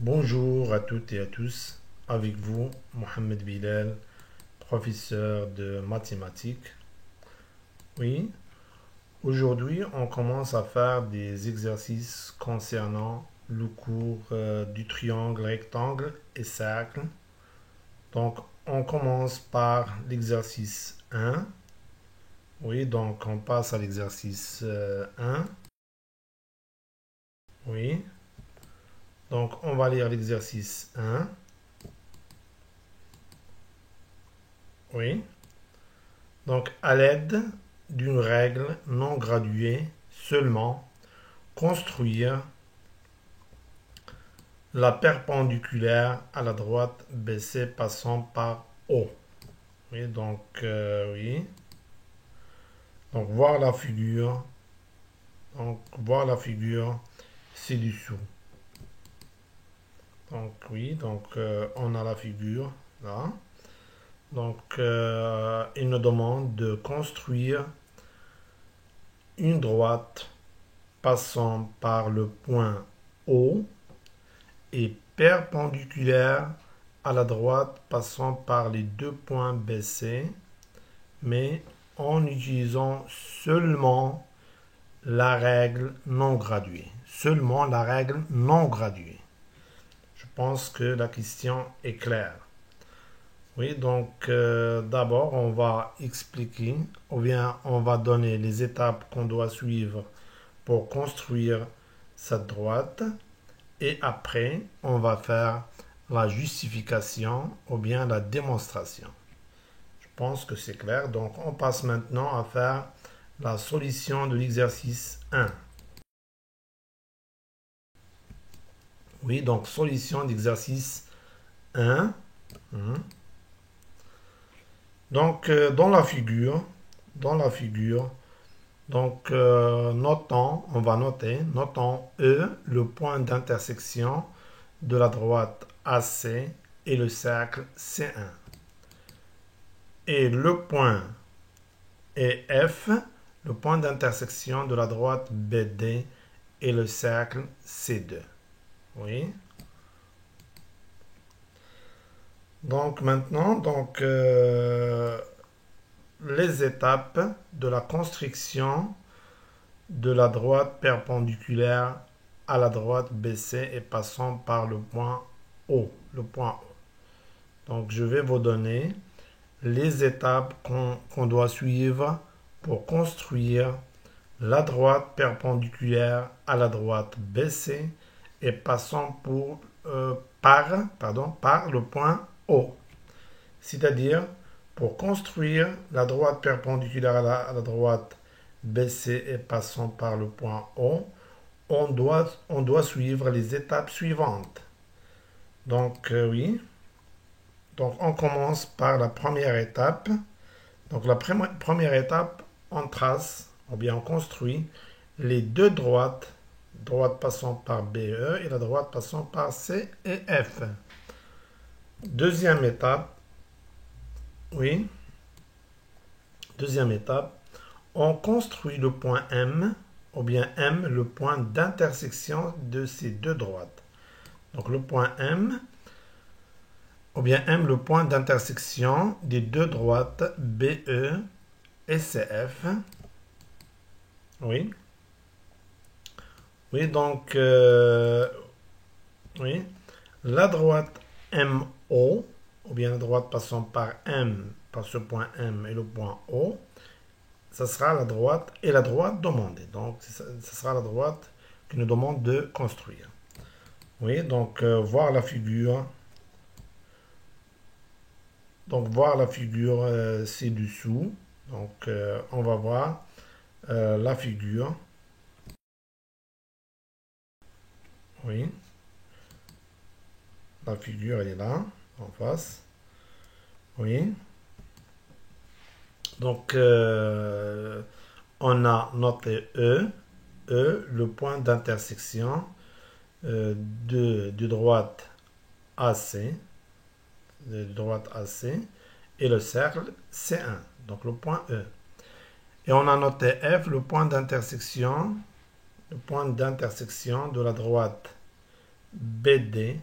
Bonjour à toutes et à tous, avec vous Mohamed Bilal, professeur de mathématiques. Oui, aujourd'hui on commence à faire des exercices concernant le cours du triangle, rectangle et cercle. Donc on commence par l'exercice 1. Oui, donc on passe à l'exercice 1. Oui, donc on va lire l'exercice 1. Oui. Donc, à l'aide d'une règle non graduée seulement, construire la perpendiculaire à la droite BC passant par O. Oui, oui. Donc, voir la figure. Donc, voir la figure ci-dessous. Donc, oui, on a la figure là. Donc, il nous demande de construire une droite passant par le point O est perpendiculaire à la droite passant par les deux points BC, mais en utilisant seulement la règle non graduée. Seulement la règle non graduée. Je pense que la question est claire. Oui, d'abord on va expliquer, ou bien on va donner les étapes qu'on doit suivre pour construire cette droite. Et après, on va faire la justification ou bien la démonstration. Je pense que c'est clair. Donc, on passe maintenant à faire la solution de l'exercice 1. Oui, donc solution d'exercice 1. Donc, dans la figure, notons E, le point d'intersection de la droite AC et le cercle C1. Et le point EF, le point d'intersection de la droite BD et le cercle C2. Oui. Donc maintenant, les étapes de la construction de la droite perpendiculaire à la droite BC et passant par le point O. Le point O. Donc je vais vous donner les étapes qu'on doit suivre pour construire la droite perpendiculaire à la droite BC et passant par le point O. C'est-à-dire, pour construire la droite perpendiculaire à la droite BC et passant par le point O, on doit suivre les étapes suivantes. Oui. Donc, on commence par la première étape. Donc, la première étape, on trace, ou bien on construit les deux droites, droite passant par BE et la droite passant par C et F. Deuxième étape, oui. Deuxième étape, on construit le point M, ou bien M, le point d'intersection de ces deux droites. Donc, le point M, ou bien M, le point d'intersection des deux droites BE et CF. Oui. Oui, oui. La droite MO, ou bien la droite passant par M, par ce point M et le point O, ça sera la droite et la droite demandée. Donc, ce sera la droite qui nous demande de construire. Oui, voir la figure. Donc, voir la figure ci-dessous. On va voir la figure. Oui, la figure, elle est là, en face. Oui. On a noté E, le point d'intersection de droite AC, et le cercle C1, donc le point E. Et on a noté F, le point d'intersection de la droite BD,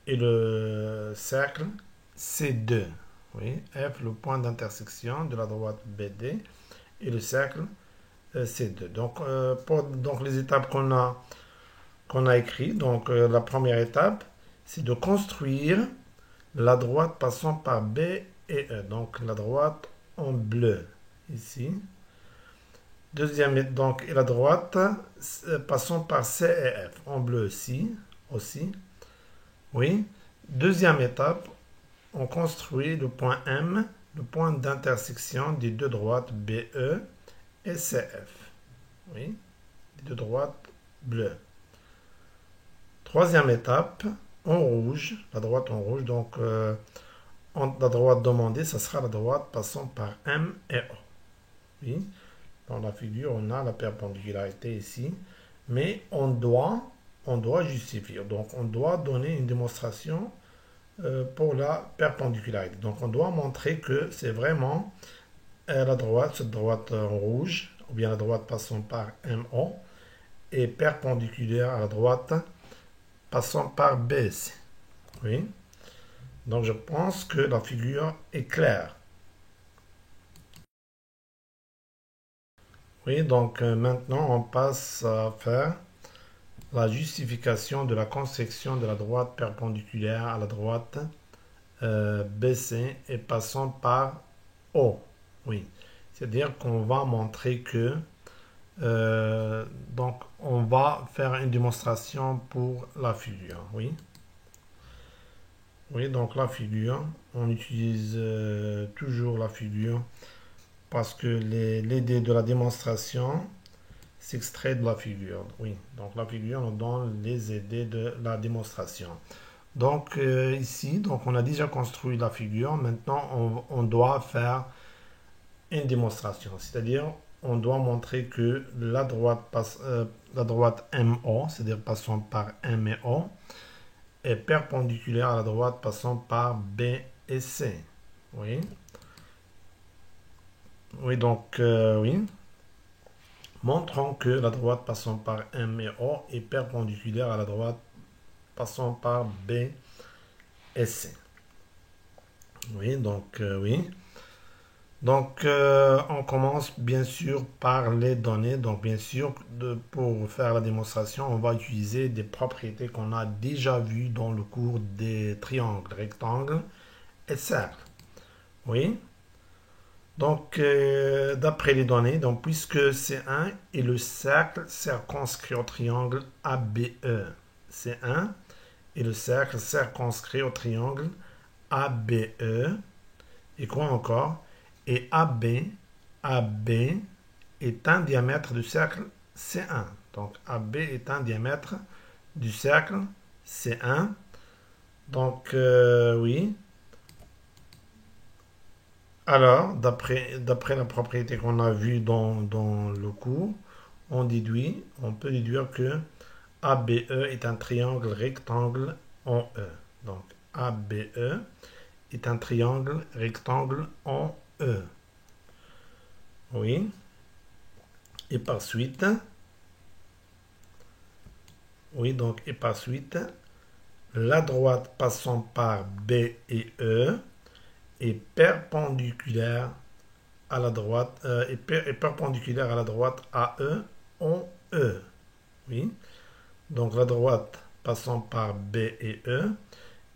et le cercle C2. Oui, F, le point d'intersection de la droite BD et le cercle C2. Donc les étapes qu'on a écrites, la première étape, c'est de construire la droite passant par B et E. Donc la droite en bleu ici. Deuxième, et la droite passant par C et F en bleu aussi. Oui. Deuxième étape, on construit le point M, le point d'intersection des deux droites BE et CF. Oui, les deux droites bleues. Troisième étape, en rouge, la droite en rouge, la droite demandée, ça sera la droite passant par M et O. Oui, dans la figure, on a la perpendicularité ici, mais on doit justifier. Donc, on doit donner une démonstration pour la perpendicularité. Donc, on doit montrer que c'est vraiment la droite, cette droite en rouge, ou bien la droite passant par MO, est perpendiculaire à la droite passant par BC. Oui. Donc, je pense que la figure est claire. Oui, donc maintenant, on passe à faire la justification de la construction de la droite perpendiculaire à la droite BC et passant par O. Oui, c'est-à-dire qu'on va montrer que on va faire une démonstration pour la figure. Oui, oui, donc la figure, on utilise toujours la figure parce que l'idée de la démonstration s'extrait de la figure. Oui, donc la figure nous donne les idées de la démonstration. Donc ici, on a déjà construit la figure. Maintenant, on doit faire une démonstration. C'est-à-dire, on doit montrer que la droite MO, c'est-à-dire passant par M et O, est perpendiculaire à la droite passant par B et C. Oui. Oui, oui. Montrons que la droite passant par M et O est perpendiculaire à la droite passant par B et C. Oui, oui. On commence bien sûr par les données. Donc, bien sûr, pour faire la démonstration, on va utiliser des propriétés qu'on a déjà vues dans le cours des triangles, rectangles et cercles. Oui. Donc, d'après les données, puisque C1 est le cercle circonscrit au triangle ABE, C1 est le cercle circonscrit au triangle ABE, et quoi encore? Et AB est un diamètre du cercle C1. Donc, AB est un diamètre du cercle C1. Donc, oui. Alors, d'après la propriété qu'on a vue dans le cours, on peut déduire que ABE est un triangle rectangle en E. Donc, ABE est un triangle rectangle en E. Oui. Et par suite, la droite passant par B et E est perpendiculaire à la droite, est perpendiculaire à la droite AE en E. Oui. Donc la droite passant par B et E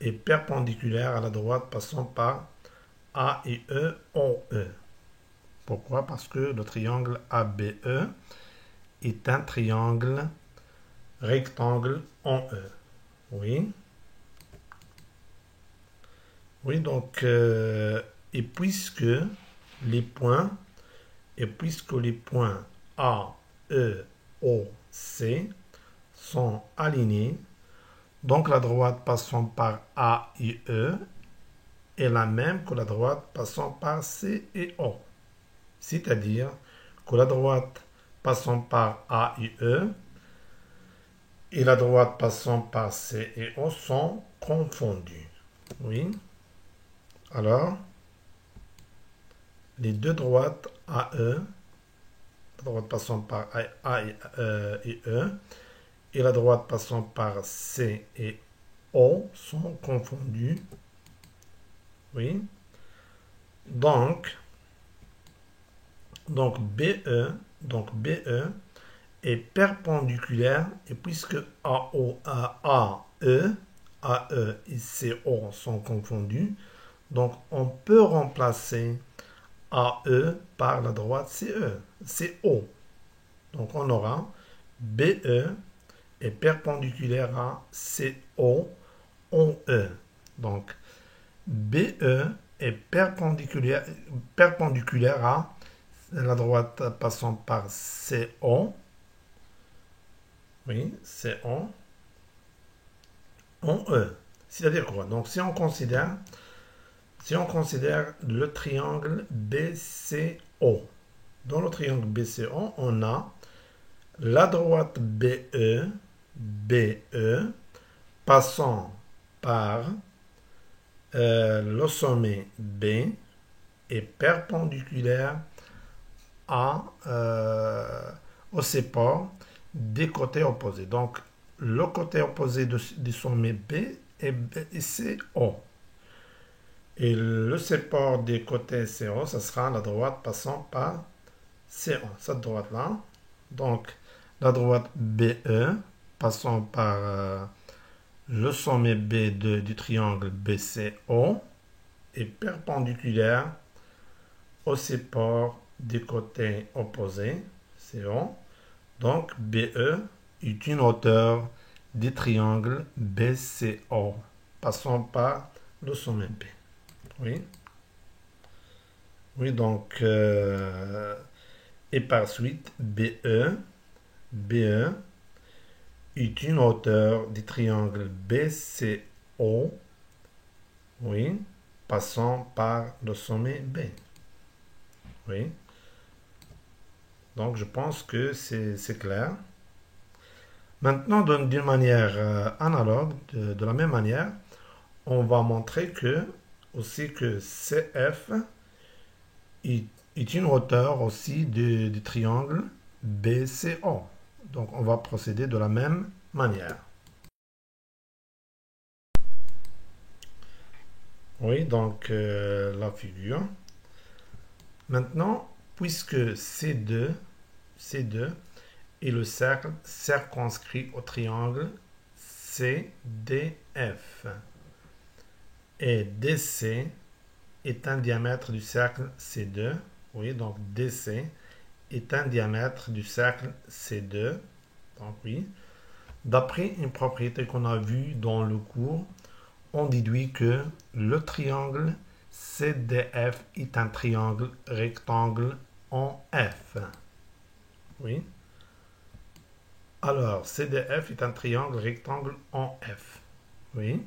est perpendiculaire à la droite passant par A et E en E. Pourquoi? Parce que le triangle ABE est un triangle rectangle en E. Oui. Oui, et puisque les points, A, E, O, C sont alignés, donc la droite passant par A et E est la même que la droite passant par C et O. C'est-à-dire que la droite passant par A et E et la droite passant par C et O sont confondues. Oui. Alors, les deux droites AE, la droite passant par A et E, et la droite passant par C et O sont confondus. Oui. Donc BE est perpendiculaire, et puisque AE et CO sont confondus, donc on peut remplacer AE par la droite CO. Donc on aura BE est perpendiculaire à CO, OE. Donc BE est perpendiculaire à la droite passant par CO. Oui, CO, OE. C'est-à-dire quoi? Donc si on considère le triangle BCO, dans le triangle BCO, on a la droite BE passant par le sommet B est perpendiculaire au support des côtés opposés. Donc, le côté opposé du sommet B est CO. Et le support des côtés CO, ce sera la droite passant par CO, cette droite-là. Donc, la droite BE passant par le sommet B2 du triangle BCO est perpendiculaire au support des côtés opposés, CO. Donc, BE est une hauteur du triangle BCO, passant par le sommet B. Oui. Oui, donc, et par suite, BE est une hauteur du triangle BCO, oui, passant par le sommet B. Oui. Donc, je pense que c'est clair. Maintenant, d'une manière analogue, de la même manière, on va montrer que CF est une hauteur aussi du triangle BCO. Donc, on va procéder de la même manière. Oui, donc la figure. Maintenant, puisque C2 est le cercle circonscrit au triangle CDF et DC est un diamètre du cercle C2. Oui, donc DC est un diamètre du cercle C2. Donc oui, d'après une propriété qu'on a vue dans le cours, on déduit que le triangle CDF est un triangle rectangle en F. Oui. Alors, CDF est un triangle rectangle en F. Oui.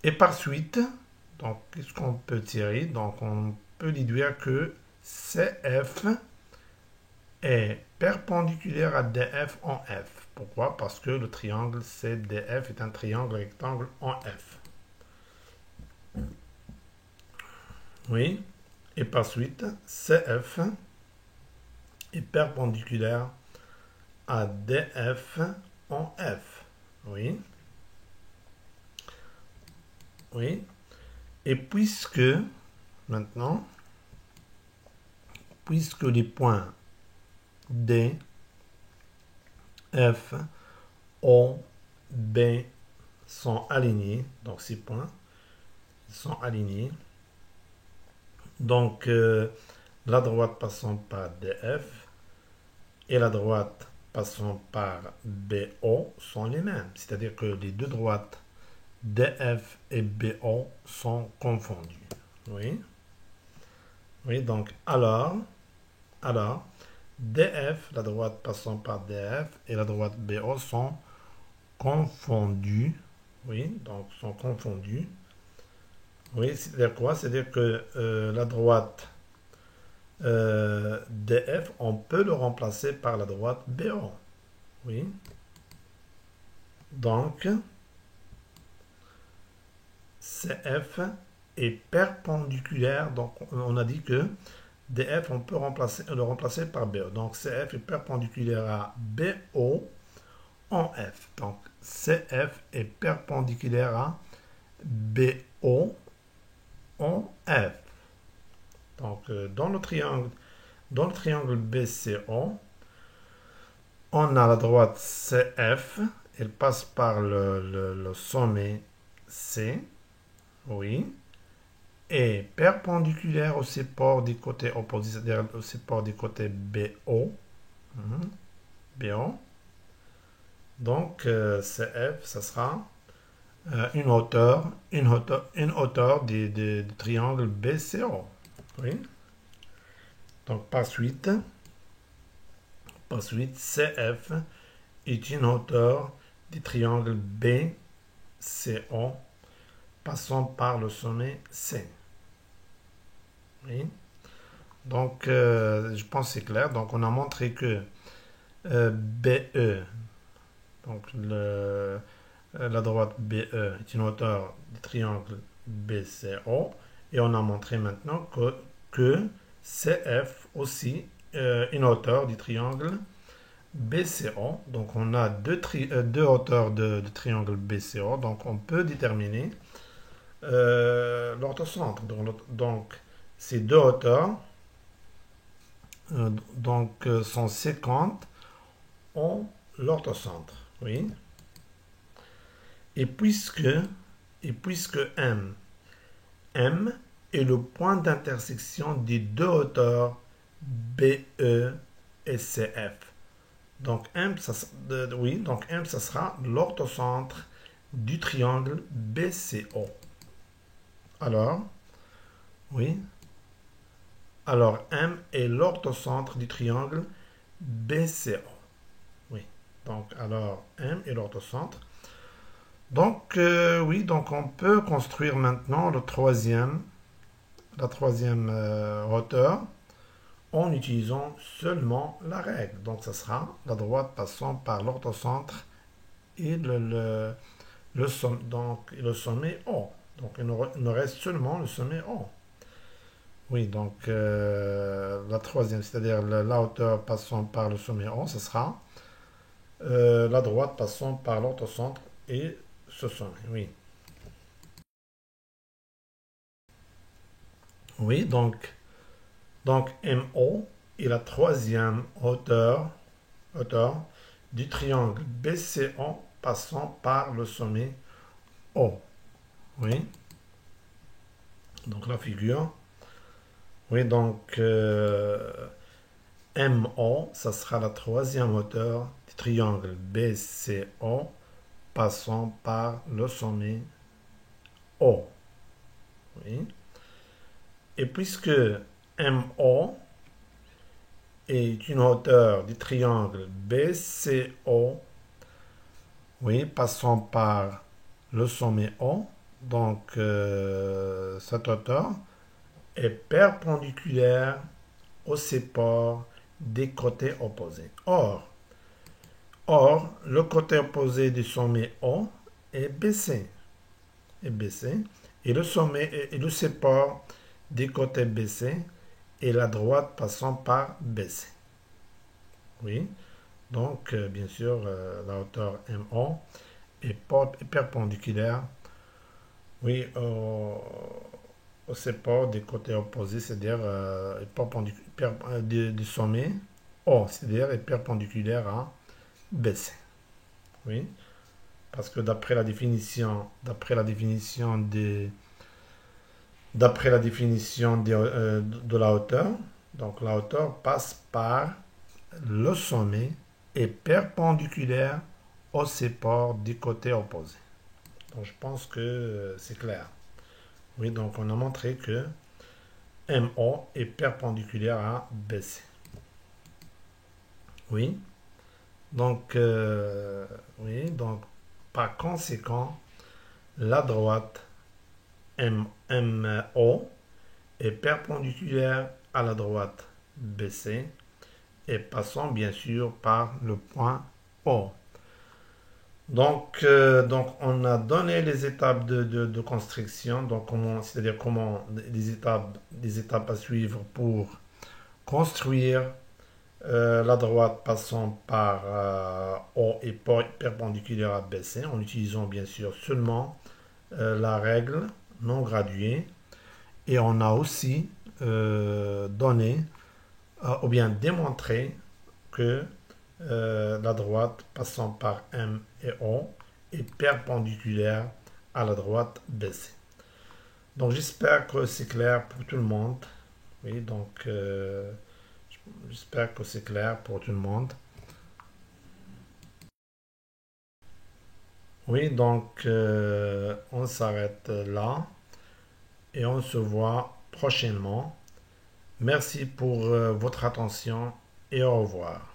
Et par suite, donc, qu'est-ce qu'on peut tirer? Donc, on peut déduire que CF est perpendiculaire à DF en F. Pourquoi? Parce que le triangle CDF est un triangle rectangle en F. Oui. Et par suite, CF est perpendiculaire à DF en F. Oui. Oui. Et puisque les points D, F, O, B sont alignés, donc ces points sont alignés, donc la droite passant par DF et la droite passant par BO sont les mêmes, c'est-à-dire que les deux droites DF et BO sont confondues. Oui. Oui, donc alors, DF, la droite passant par DF et la droite BO sont confondues. Oui, donc sont confondues. Oui, c'est-à-dire quoi? C'est-à-dire que la droite DF, on peut le remplacer par la droite BO. Oui. Donc, CF est perpendiculaire. Donc, on a dit que DF, on peut le remplacer par BO. Donc, CF est perpendiculaire à BO en F. Donc, CF est perpendiculaire à BO en F. Donc, dans le triangle BCO, on a la droite CF, elle passe par le sommet C, oui, et perpendiculaire au support du côté opposé, c'est-à-dire au support du côté BO. BO. Donc, CF, ça sera une hauteur du triangle BCO. Oui. Donc, par suite, CF est une hauteur du triangle BCO passant par le sommet C. Oui. Donc, je pense que c'est clair. Donc, on a montré que BE, donc la droite BE est une hauteur du triangle BCO. Et on a montré maintenant que CF aussi une hauteur du triangle BCO. Donc on a deux hauteurs de triangle BCO. Donc on peut déterminer l'orthocentre. Donc ces deux hauteurs sont séquentes en l'orthocentre. Oui. Et puisque M est le point d'intersection des deux hauteurs BE et CF. Donc M, ça sera l'orthocentre du triangle BCO. Alors, oui. Alors M est l'orthocentre du triangle BCO. Oui. Donc, alors M est l'orthocentre. Donc, oui, donc on peut construire maintenant la troisième hauteur en utilisant seulement la règle. Donc, ça sera la droite passant par l'orthocentre et le sommet O. Donc, il nous reste seulement le sommet O. Oui, donc la troisième, c'est-à-dire la hauteur passant par le sommet O, ce sera la droite passant par l'orthocentre et ce sommet. Oui. Oui, donc MO est la troisième hauteur du triangle BCO passant par le sommet O. Oui. Donc la figure. Oui, donc MO, ça sera la troisième hauteur du triangle BCO passant par le sommet O. Oui. Et puisque MO est une hauteur du triangle BCO, oui, passant par le sommet O, donc cette hauteur est perpendiculaire au support des côtés opposés. Or, le côté opposé du sommet O est BC. Et le sommet et le support des côtés BC et la droite passant par BC. Oui, donc bien sûr la hauteur MO est perpendiculaire, oui, au support des côtés opposés, c'est-à-dire du sommet O, c'est-à-dire est perpendiculaire à BC. Oui, parce que d'après la définition de la hauteur, donc la hauteur passe par le sommet est perpendiculaire au support du côté opposé. Donc je pense que c'est clair. Oui, donc on a montré que MO est perpendiculaire à BC. Oui. Donc, par conséquent, la droite MO est perpendiculaire à la droite BC et passant bien sûr par le point O. Donc, on a donné les étapes de construction, donc c'est-à-dire comment les étapes à suivre pour construire la droite passant par O est perpendiculaire à BC en utilisant bien sûr seulement la règle non graduée. Et on a aussi donné ou bien démontré que la droite passant par M et O est perpendiculaire à la droite BC. Donc j'espère que c'est clair pour tout le monde. Oui, donc j'espère que c'est clair pour tout le monde. Oui, donc on s'arrête là et on se voit prochainement. Merci pour votre attention et au revoir.